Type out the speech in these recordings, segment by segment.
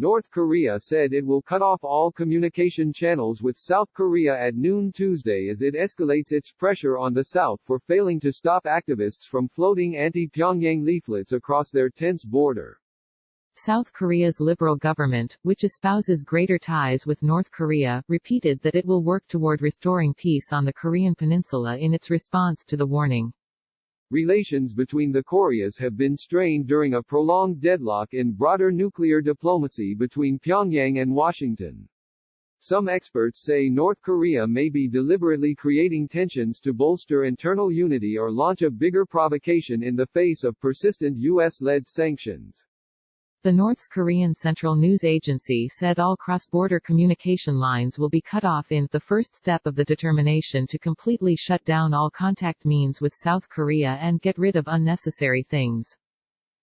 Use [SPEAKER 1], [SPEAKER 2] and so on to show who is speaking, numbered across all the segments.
[SPEAKER 1] North Korea said it will cut off all communication channels with South Korea at noon Tuesday as it escalates its pressure on the South for failing to stop activists from floating anti-Pyongyang leaflets across their tense border.
[SPEAKER 2] South Korea's liberal government, which espouses greater ties with North Korea, repeated that it will work toward restoring peace on the Korean peninsula in its response to the warning.
[SPEAKER 1] Relations between the Koreas have been strained during a prolonged deadlock in broader nuclear diplomacy between Pyongyang and Washington. Some experts say North Korea may be deliberately creating tensions to bolster internal unity or launch a bigger provocation in the face of persistent U.S.-led sanctions.
[SPEAKER 2] The North Korean Central News Agency said all cross-border communication lines will be cut off in the first step of the determination to completely shut down all contact means with South Korea and get rid of unnecessary things.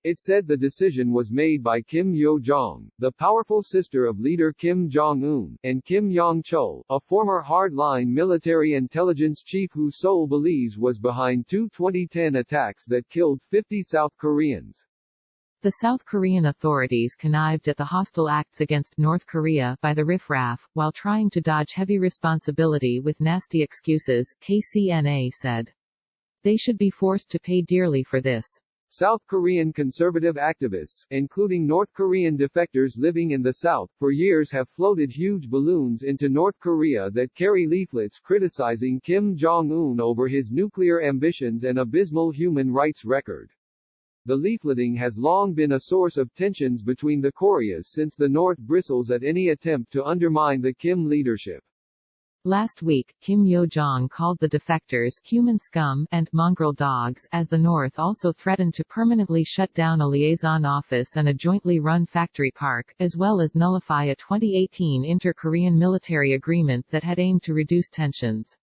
[SPEAKER 1] It said the decision was made by Kim Yo-jong, the powerful sister of leader Kim Jong-un, and Kim Yong-chol, a former hardline military intelligence chief who Seoul believes was behind two 2010 attacks that killed 50 South Koreans.
[SPEAKER 2] The South Korean authorities connived at the hostile acts against North Korea by the riffraff, while trying to dodge heavy responsibility with nasty excuses, KCNA said. They should be forced to pay dearly for this.
[SPEAKER 1] South Korean conservative activists, including North Korean defectors living in the South, for years have floated huge balloons into North Korea that carry leaflets criticizing Kim Jong-un over his nuclear ambitions and abysmal human rights record. The leafleting has long been a source of tensions between the Koreas since the North bristles at any attempt to undermine the Kim leadership.
[SPEAKER 2] Last week, Kim Yo-jong called the defectors human scum and mongrel dogs as the North also threatened to permanently shut down a liaison office and a jointly run factory park, as well as nullify a 2018 inter-Korean military agreement that had aimed to reduce tensions.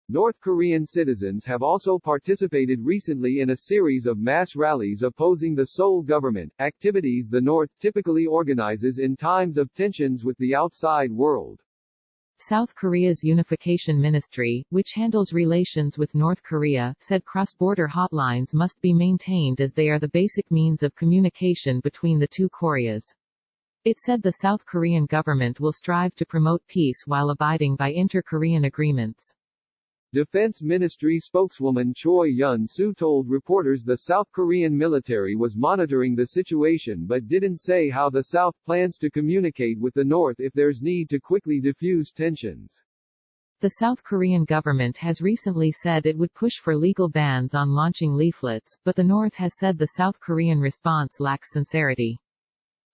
[SPEAKER 1] North Korean citizens have also participated recently in a series of mass rallies opposing the Seoul government, activities the North typically organizes in times of tensions with the outside world.
[SPEAKER 2] South Korea's Unification Ministry, which handles relations with North Korea, said cross-border hotlines must be maintained as they are the basic means of communication between the two Koreas. It said the South Korean government will strive to promote peace while abiding by inter-Korean agreements.
[SPEAKER 1] Defense Ministry spokeswoman Choi Yun-soo told reporters the South Korean military was monitoring the situation but didn't say how the South plans to communicate with the North if there's need to quickly diffuse tensions.
[SPEAKER 2] The South Korean government has recently said it would push for legal bans on launching leaflets, but the North has said the South Korean response lacks sincerity.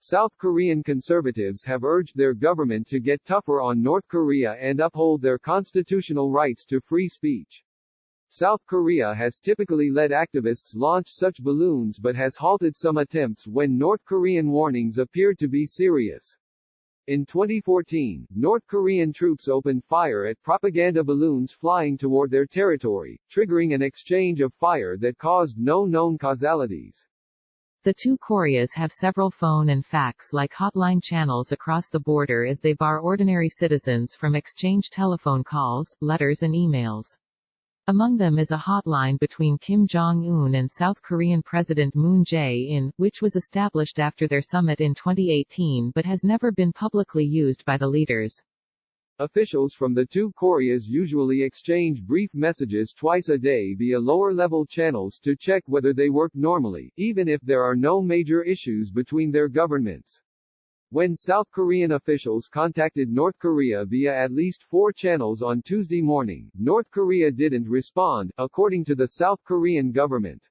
[SPEAKER 1] South Korean conservatives have urged their government to get tougher on North Korea and uphold their constitutional rights to free speech. South Korea has typically let activists launch such balloons but has halted some attempts when North Korean warnings appeared to be serious. In 2014, North Korean troops opened fire at propaganda balloons flying toward their territory, triggering an exchange of fire that caused no known causalities.
[SPEAKER 2] The two Koreas have several phone and fax-like hotline channels across the border as they bar ordinary citizens from exchange telephone calls, letters and emails. Among them is a hotline between Kim Jong-un and South Korean President Moon Jae-in, which was established after their summit in 2018 but has never been publicly used by the leaders. Officials from the two Koreas usually exchange brief messages twice a day via lower-level channels to check whether they work normally, even if there are no major issues between their governments. When South Korean officials contacted North Korea via at least 4 channels on Tuesday morning, North Korea didn't respond, according to the South Korean government.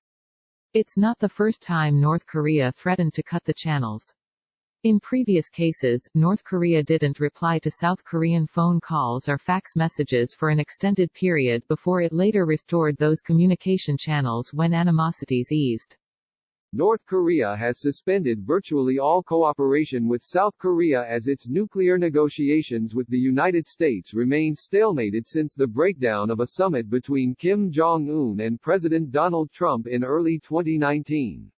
[SPEAKER 2] It's not the first time North Korea threatened to cut the channels. In previous cases, North Korea didn't reply to South Korean phone calls or fax messages for an extended period before it later restored those communication channels when animosities eased. North Korea has suspended virtually all cooperation with South Korea as its nuclear negotiations with the United States remain stalemated since the breakdown of a summit between Kim Jong-un and President Donald Trump in early 2019.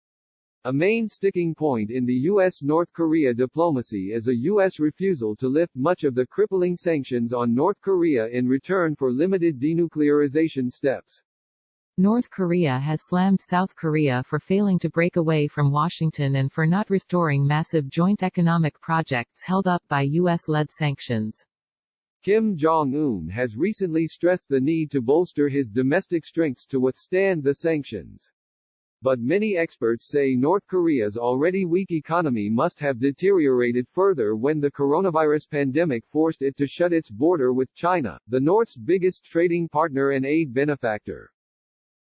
[SPEAKER 2] A main sticking point in the U.S.-North Korea diplomacy is a U.S. refusal to lift much of the crippling sanctions on North Korea in return for limited denuclearization steps. North Korea has slammed South Korea for failing to break away from Washington and for not restoring massive joint economic projects held up by U.S.-led sanctions.
[SPEAKER 1] Kim Jong-un has recently stressed the need to bolster his domestic strengths to withstand the sanctions. But many experts say North Korea's already weak economy must have deteriorated further when the coronavirus pandemic forced it to shut its border with China, the North's biggest trading partner and aid benefactor.